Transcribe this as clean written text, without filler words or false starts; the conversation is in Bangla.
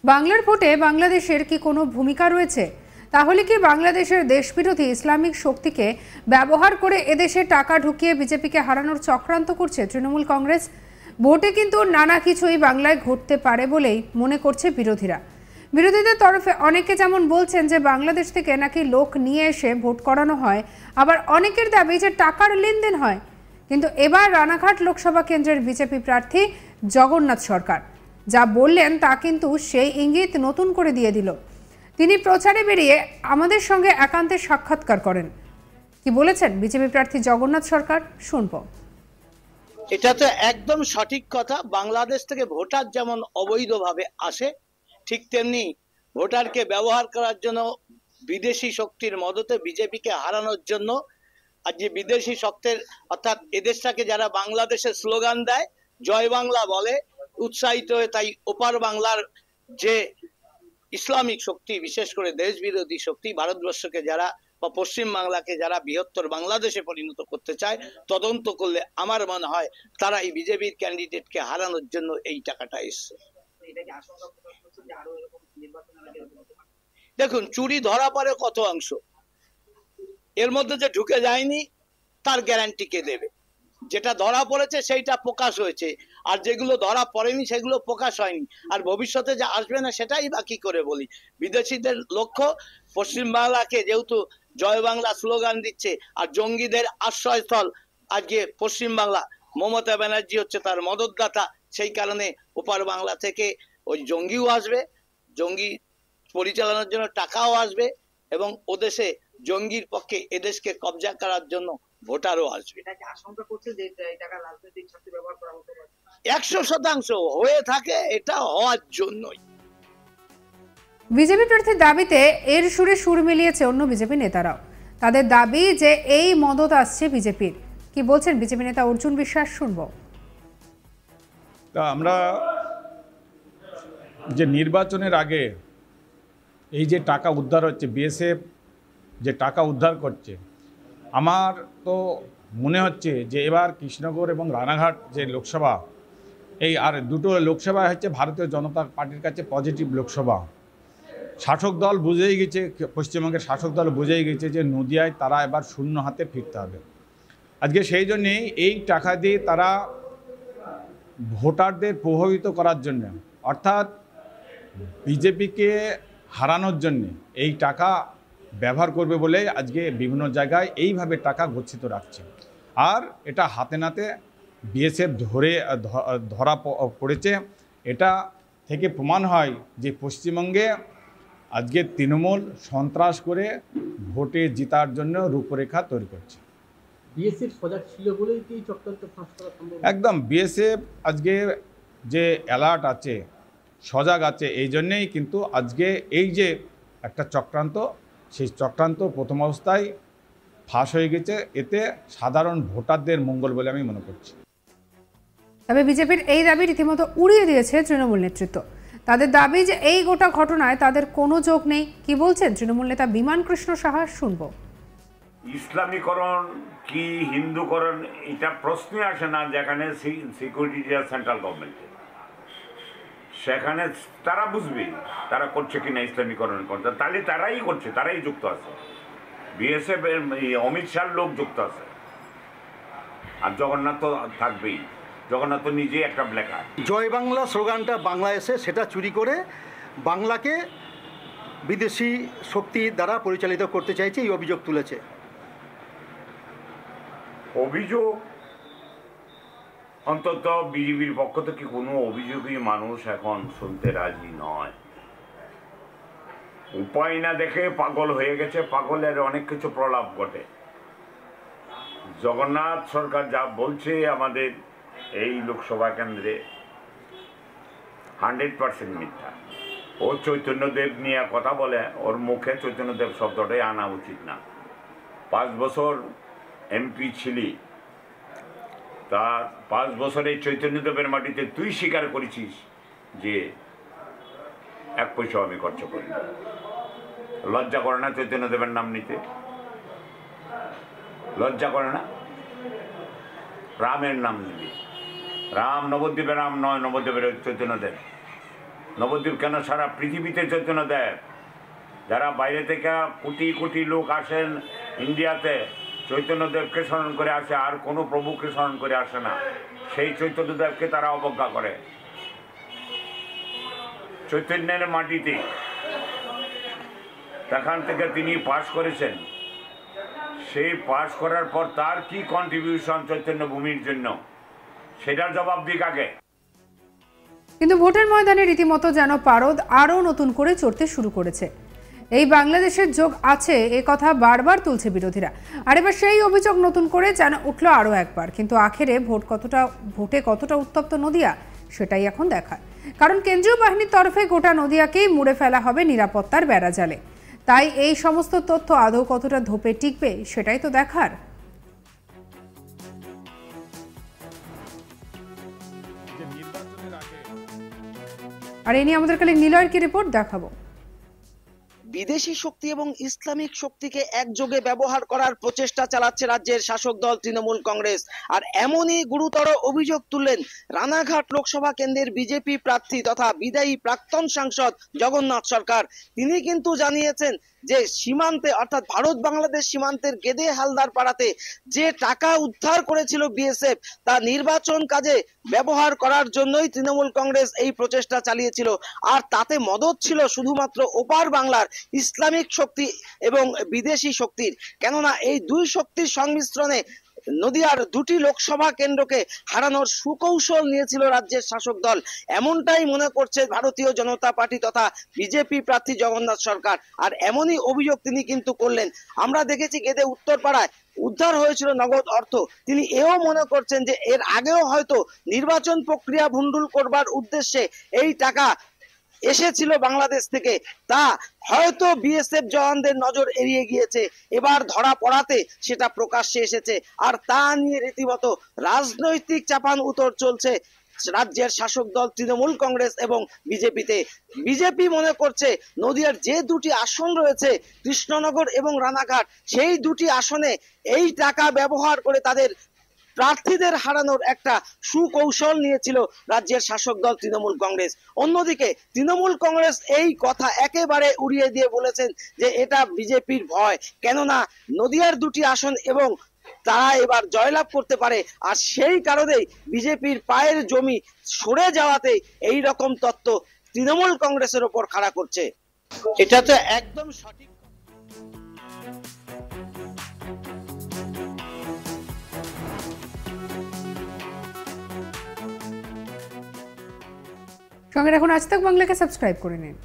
বাংলার ভোটে বাংলাদেশের কি কোনো ভূমিকা রয়েছে? তাহলে কি বাংলাদেশের দেশবিরোধী ইসলামিক শক্তিকে ব্যবহার করে এদেশে টাকা ঢুকিয়ে বিজেপিকে হারানোর চক্রান্ত করছে তৃণমূল কংগ্রেস? ভোটে কিন্তু নানা কিছুই বাংলায় ঘটতে পারে বলেই মনে করছে বিরোধীরা। বিরোধীদের তরফে অনেকে যেমন বলছেন যে বাংলাদেশ থেকে নাকি লোক নিয়ে এসে ভোট করানো হয়, আবার অনেকের দাবি যে টাকার লেনদেন হয়। কিন্তু এবার রানাঘাট লোকসভা কেন্দ্রের বিজেপি প্রার্থী জগন্নাথ সরকার যা বললেন তা কিন্তু সেই ইঙ্গিত নতুন করে দিয়ে দিল। তিনি প্রচারে বেরিয়ে আমাদের সঙ্গে একান্তে সাক্ষাৎকার করেন। কি বলেছেন বিজেপি প্রার্থী জগন্নাথ সরকার, শুনবো। এটা তো একদম সঠিক কথা। বাংলাদেশ থেকে ভোটার যেমন অবৈধভাবে আসে, ঠিক তেমনি ভোটারকে ব্যবহার করার জন্য বিদেশি শক্তির মদতে বিজেপিকে হারানোর জন্য আর যে বিদেশি শক্তির অর্থাৎ এদেশটাকে যারা বাংলাদেশের স্লোগান দেয়, জয় বাংলা বলে, উৎসাহিত হয়ে তাই ওপার বাংলার যে ইসলামিক শক্তি, বিশেষ করে দেশ বিরোধী শক্তি, ভারতবর্ষকে যারা বা পশ্চিম বাংলাকে যারা বৃহত্তর বাংলাদেশে পরিণত করতে চায়, তদন্ত করলে আমার মনে হয় তারা এই বিজেপির ক্যান্ডিডেটকে হারানোর জন্য এই টাকাটা এসছে। দেখুন, চুরি ধরা পড়ে কত অংশ, এর মধ্যে যে ঢুকে যায়নি তার গ্যারান্টি কে দেবে? যেটা ধরা পড়েছে সেইটা প্রকাশ হয়েছে, আর যেগুলো ধরা পড়েনি সেগুলো প্রকাশ হয়নি। আর ভবিষ্যতে যা আসবে না সেটাই বাকি করে বলি। বিদেশিদের লক্ষ্য পশ্চিমবাংলাকে যেহেতু জয় বাংলা স্লোগান দিচ্ছে, আর জঙ্গিদের আশ্রয়স্থল আজকে পশ্চিমবাংলা, মমতা ব্যানার্জি হচ্ছে তার মদতদাতা, সেই কারণে ওপার বাংলা থেকে ওই জঙ্গিও আসবে, জঙ্গি পরিচালনার জন্য টাকাও আসবে, এবং ওদেশে জঙ্গির পক্ষে এদেশকে কবজা করার জন্য ভোটারও আসবে। 100% হয়ে থাকে, এটা হওয়ার জন্যই। বিজেপি প্রার্থীর দাবিতে এর সুরে সুর মিলিয়েছে অন্য বিজেপি নেতারাও। তাদের দাবি যে এই মদত আসছে বিজেপির। কি বলছেন বিজেপি নেতা অর্জুন বিশ্বাস, শুনবো। আমরা যে নির্বাচনের আগে এই যে টাকা উদ্ধার হচ্ছে, বিএসএফ যে টাকা উদ্ধার করছে, আমার তো মনে হচ্ছে যে এবার কৃষ্ণনগর এবং রানাঘাট যে লোকসভা, এই আর দুটো লোকসভা হচ্ছে ভারতীয় জনতা পার্টির কাছে পজিটিভ লোকসভা। শাসক দল বুঝেই গেছে, পশ্চিমবঙ্গের শাসক দল বুঝেই গেছে যে নদিয়ায় তারা এবার শূন্য হাতে ফিরতে হবে। আজকে সেই জন্যেই এই টাকা দিয়ে তারা ভোটারদের প্রভাবিত করার জন্য, অর্থাৎ বিজেপিকে হারানোর জন্যে এই টাকা ব্যবহার করবে বলে আজকে বিভিন্ন জায়গায় এইভাবে টাকা গচ্ছিত রাখছে। আর এটা হাতে নাতে বিএসএফ ধরা পড়েছে। এটা থেকে প্রমাণ হয় যে পশ্চিমবঙ্গে আজকে তৃণমূল সন্ত্রাস করে ভোটে জেতার জন্য রূপরেখা তৈরি করছে। বিএসএফ সজাগ ছিল বলেই কি চক্রান্ত ফাঁস করা সম্ভব? একদম, বিএসএফ আজকে যে অ্যালার্ট আছে, সজাগ আছে, এই জন্যেই কিন্তু আজকে এই যে একটা চক্রান্ত, সেই চক্রান্ত প্রথম অবস্থায় ফাঁস হয়ে গেছে। এতে সাধারণ ভোটারদের মঙ্গল বলে আমি মনে করছি। তবে বিজেপির এই দাবি রীতিমতো উড়িয়ে দিয়েছে তৃণমূল নেতৃত্ব। তাদের দাবি যে এই গোটা ঘটনায় তাদের কোনো যোগ নেই। কি বলছেন তৃণমূল নেতা বিমান কৃষ্ণ সাহা, শুনবো। ইসলামীকরণ কি হিন্দুকরণ এটা প্রশ্নে আসে না। যেখানে সিকিউরিটি সেন্ট্রাল গভর্নমেন্টের, সেখানে তারা বুঝবে তারা করছে কিনা ইসলামীকরণ করছে, তাহলে তারাই করছে, তারাই যুক্ত আছে। বিএসএফ অমিত শাহর লোক যুক্ত আছে, আর জগন্নাথ তো থাকবেই। জগন্নাথ তো নিজেই একটা ব্ল্যাকার। জয় বাংলা স্লোগানটা বাংলাদেশে সেটা চুরি করে বাংলাকে বিদেশি শক্তি দ্বারা পরিচালিত করতে চাইছে, এই অভিযোগ তুলেছে। অভিযোগ অন্তত বিজেপির পক্ষ থেকে কোনো অভিযোগই মানুষ এখন শুনতে রাজি নয়। উপায় না দেখে পাগল হয়ে গেছে, পাগলের অনেক কিছু প্রলাপ ঘটে। জগন্নাথ সরকার যা বলছে আমাদের এই লোকসভা কেন্দ্রে 100% মিথ্যা। ও চৈতন্যদেব নিয়ে কথা বলে, ওর মুখে চৈতন্যদেব শব্দটাই আনা উচিত না। 5 বছর এমপি ছিলি, তার 5 বছরে চৈতন্যদেবের মাটিতে তুই স্বীকার করেছিস যে 1 পয়সা আমি খরচ করি। লজ্জা করে না চৈতন্যদেবের নাম নিতে? লজ্জা করে না? রামের নাম নিবি, রাম নবদ্বীপের রাম নয়, নবদ্বীপের চৈতন্যদেব। নবদ্বীপ কেন সারা পৃথিবীতে চৈতন্যদেব, যারা বাইরে থেকে কোটি কোটি লোক আসেন ইন্ডিয়াতে চৈতন্যদেবকে স্মরণ করে আসে, আর কোনো প্রভুকে স্মরণ করে আসে না, সেই চৈতন্যদেবকে তারা অবজ্ঞা করে। চৈতন্যের মাটিতে সেখান থেকে তিনি পাশ করেছেন, সেই পাশ করার পর তার কি কন্ট্রিবিউশন চৈতন্য ভূমির জন্য, সেটার জবাব দিক আগে। কিন্তু ভোটের ময়দানে রীতিমতো যেন পারদ আরও নতুন করে চড়তে শুরু করেছে। এই বাংলাদেশের যোগ আছে এ কথা বারবার তুলছে বিরোধীরা, আর এবার সেই অভিযোগ নতুন করে যেন উঠল আরও একবার। কিন্তু আখেরে ভোটে কতটা উত্তপ্ত নদিয়া সেটাই এখন দেখার, কারণ কেন্দ্রীয় বাহিনীর তরফে গোটা নদিয়াকেই মুড়ে ফেলা হবে নিরাপত্তার বেড়াজালে। তাই এই সমস্ত তথ্য আদৌ কতটা ধোপে টিকবে সেটাই তো দেখার। আর এই নিয়ে আমাদের কালে নিলয়ের কি রিপোর্ট দেখাবো। বিদেশি শক্তি এবং ইসলামিক শক্তিকে একযোগে ব্যবহার করার প্রচেষ্টা চালাচ্ছে রাজ্যের শাসক দল তৃণমূল কংগ্রেস। আর এমনই গুরুতর অভিযোগ তুললেন রানাঘাট লোকসভা কেন্দ্রের বিজেপি প্রার্থী তথা বিদায়ী প্রাক্তন সাংসদ জগন্নাথ সরকার। তিনি কিন্তু জানিয়েছেন যে সীমান্তে অর্থাৎ ভারত বাংলাদেশ সীমান্তের গেদে হালদার পাড়াতে যে টাকা উদ্ধার করেছিল বিএসএফ তা নির্বাচন কাজে ব্যবহার করার জন্যই তৃণমূল কংগ্রেস এই প্রচেষ্টা চালিয়েছিল। আর তাতে মদত ছিল শুধুমাত্র ওপার বাংলার ইসলামিক শক্তি এবং বিদেশি শক্তির, কেননা এই দুই শক্তির সংমিশ্রণে নদিয়ার দুটি লোকসভা কেন্দ্রকে হারানোর সুকৌশল নিয়েছিল রাজ্যের শাসক দল। এমনটাই মনে করছে ভারতীয় জনতা পার্টি তথা বিজেপি প্রার্থী জগন্নাথ সরকার। আর এমনই অভিযোগ তিনি কিন্তু করলেন। আমরা দেখেছি গেদে উত্তরপাড়ায় উদ্ধার হয়েছিল নগদ অর্থ। তিনি এও মনে করছেন যে এর আগেও হয়তো নির্বাচন প্রক্রিয়া ভণ্ডুল করবার উদ্দেশ্যে এই টাকা এসেছিল বাংলাদেশ থেকে, তা হয়তো বিএসএফ জওয়ানদের নজর এড়িয়ে গিয়েছে, এবার ধরা পড়াতে সেটা প্রকাশ্যে এসেছে। আর তা নিয়ে রীতিমতো রাজনৈতিক চাপান উতর চলছে রাজ্যের শাসক দল তৃণমূল কংগ্রেস এবং বিজেপিতে। বিজেপি মনে করছে নদিয়ার যে দুটি আসন রয়েছে কৃষ্ণনগর এবং রানাঘাট, সেই দুটি আসনে এই টাকা ব্যবহার করে তাদের প্রার্থীদের হারানোর একটা সুকৌশল নিয়েছিল রাজ্যের শাসক দল তৃণমূল কংগ্রেস। অন্যদিকে তৃণমূল কংগ্রেস এই কথা একেবারে উড়িয়ে দিয়ে বলেছেন যে এটা বিজেপির ভয়, কেননা নদিয়ার দুটি আসন এবং তারা এবার জয়লাভ করতে পারে। আর সেই কারণেই বিজেপির পায়ের জমি সরে যাওয়াতে এই রকম তত্ত্ব তৃণমূল কংগ্রেসের ওপর খাড়া করছে। এটা তো একদম সঠিক। সঙ্গে রাখুন আজ তাক বাংলাকে, সাবস্ক্রাইব করে নিন।